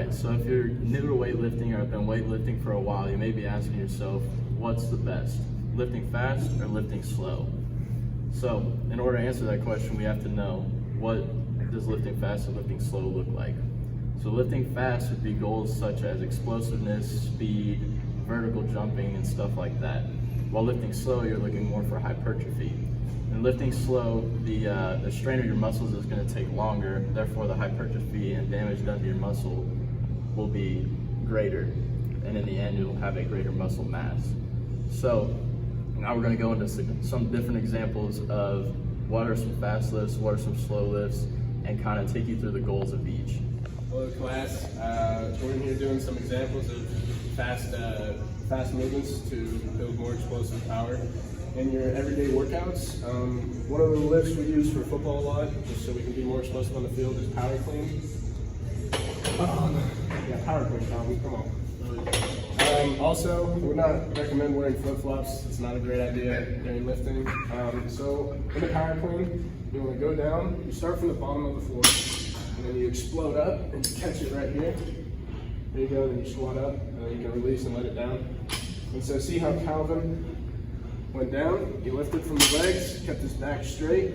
right, so if you're new to weightlifting or have been weightlifting for a while, you may be asking yourself, what's the best, lifting fast or lifting slow? So in order to answer that question, we have to know, what does lifting fast and lifting slow look like? So lifting fast would be goals such as explosiveness, speed, vertical jumping, and stuff like that. While lifting slow, you're looking more for hypertrophy. And lifting slow, the strain of your muscles is going to take longer, therefore the hypertrophy and damage done to your muscle will be greater. And in the end, you'll have a greater muscle mass. So now we're going to go into some different examples of what are some fast lifts, what are some slow lifts, and kind of take you through the goals of each. Hello class, we're in here doing some examples of fast movements to build more explosive power in your everyday workouts. One of the lifts we use for football a lot, just so we can be more explosive on the field, is power clean. Yeah, power clean, Tom, come on. Also, we would not recommend wearing flip-flops. It's not a great idea during lifting. So in the power clean, you want to go down, you start from the bottom of the floor, and then you explode up and you catch it right here. There you go, then you squat up, and then you can release and let it down. And so see how Calvin went down? He lifted from the legs, kept his back straight,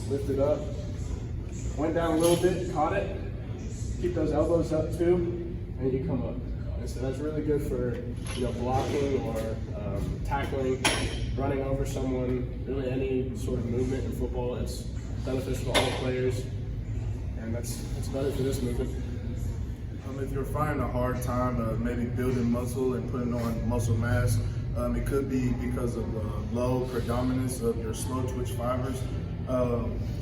lifted up, went down a little bit, caught it, keep those elbows up too, and you come up. And so that's really good for blocking or tackling, running over someone, really any sort of movement in football. It's beneficial to all players, and that's about it for this movement. If you're finding a hard time maybe building muscle and putting on muscle mass, it could be because of low predominance of your slow twitch fibers.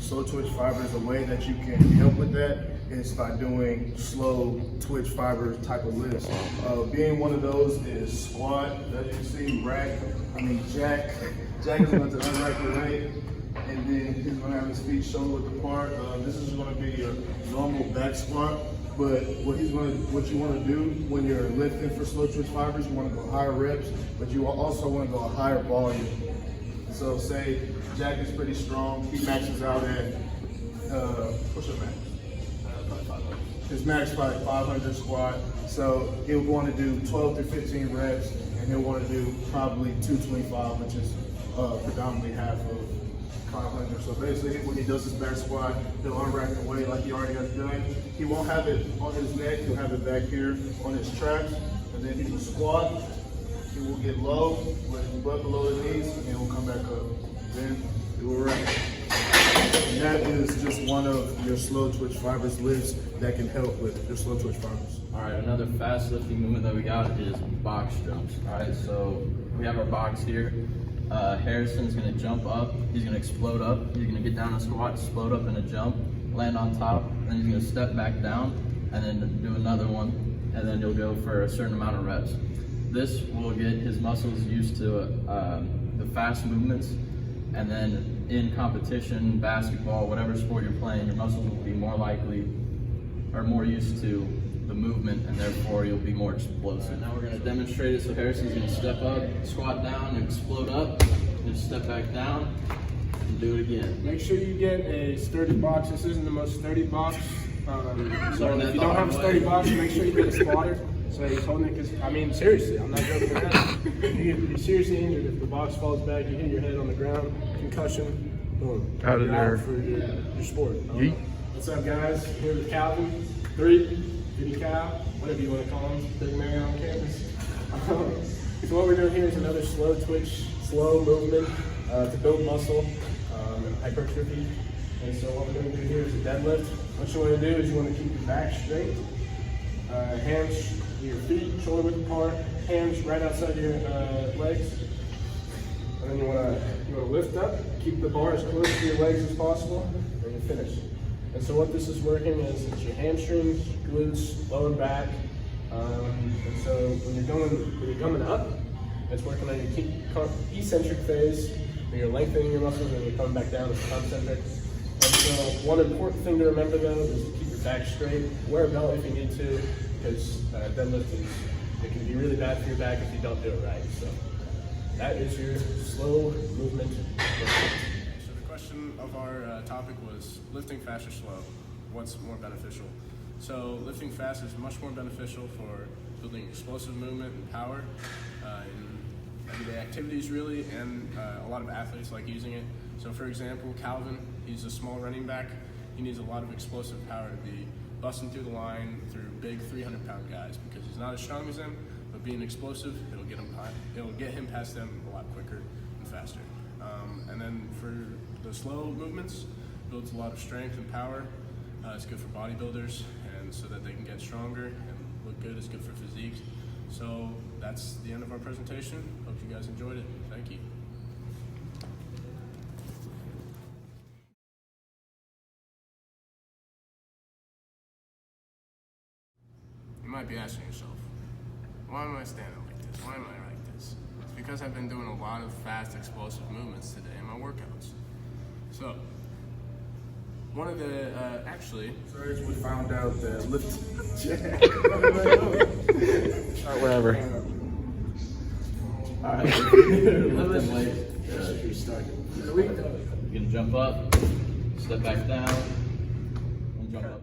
Slow twitch fibers, a way that you can help with that is by doing slow twitch fiber type of lifts. Being one of those is squat, as you can see, jack. Jack is going to unrack your weight, and then he's going to have his feet shoulder width apart. This is going to be your normal back squat. But what you want to do when you're lifting for slow twitch fibers, you want to go higher reps, but you also want to go a higher volume. So say Jack is pretty strong, he maxes out at, what's your max? His max probably 500 squat, so he'll want to do 12 to 15 reps, and he'll want to do probably 225, which is predominantly half of 500. So basically, when he does his back squat, he'll unrack the weight like he already has done. He won't have it on his neck, he'll have it back here on his traps, and then he will squat. He will get low with his butt below the knees, and then he'll come back up. Then he will rack. And that is just one of your slow twitch fibers lifts that can help with your slow twitch fibers. All right, another fast lifting movement that we got is box jumps. All right, so we have our box here. Harrison's gonna jump up, he's gonna explode up, he's gonna get down and squat, explode up in a jump, land on top, then he's gonna step back down, and then do another one, and then he'll go for a certain amount of reps. This will get his muscles used to the fast movements, and then in competition, basketball, whatever sport you're playing, your muscles will be more likely, or more used to the movement, and therefore you'll be more explosive. Now we're going to demonstrate it. So Harrison's going to step up, squat down, and explode up, and step back down, and do it again. Make sure you get a sturdy box. This isn't the most sturdy box. So if you don't have a sturdy box, make sure you get a spotter. So he's holding it, because, seriously, I'm not joking around. You get seriously injured if the box falls back, you hit your head on the ground, concussion, boom. Out of there. For your sport. What's up, guys? Here with Calvin. 3. Kitty Cow, whatever you want to call him, big man on campus. So what we're doing here is another slow twitch, slow movement to build muscle and hypertrophy. And so what we're going to do here is a deadlift. What you want to do is you want to keep your back straight, hands, your feet, shoulder width apart, hands right outside your legs. And then you want to lift up, keep the bar as close to your legs as possible, and you finish. And so what this is working is it's your hamstrings, glutes, lower back. And so when you're coming up, it's working on your eccentric phase, when you're lengthening your muscles, and you're coming back down, it's concentric. And so one important thing to remember though is to keep your back straight. Wear a belt if you need to, because deadlift it can be really bad for your back if you don't do it right. So that is your slow movement. So the question of our topic was lifting fast or slow, what's more beneficial? So lifting fast is much more beneficial for building explosive movement and power in everyday activities really, and a lot of athletes like using it. So for example, Calvin, he's a small running back. He needs a lot of explosive power to be busting through the line through big 300-pound guys because he's not as strong as them, but being explosive, it'll get him past them a lot quicker and faster. And then for the slow movements, builds a lot of strength and power. It's good for bodybuilders, and so that they can get stronger and look good. It's good for physique. So that's the end of our presentation. Hope you guys enjoyed it. Thank you. You might be asking yourself, why am I standing like this? Why am I like this? It's because I've been doing a lot of fast, explosive movements today in my workouts. So, one of the, actually... Sorry, we found out that lift... Whatever. All right. Lifting weights. You start. You're gonna jump up, step back down, and jump up.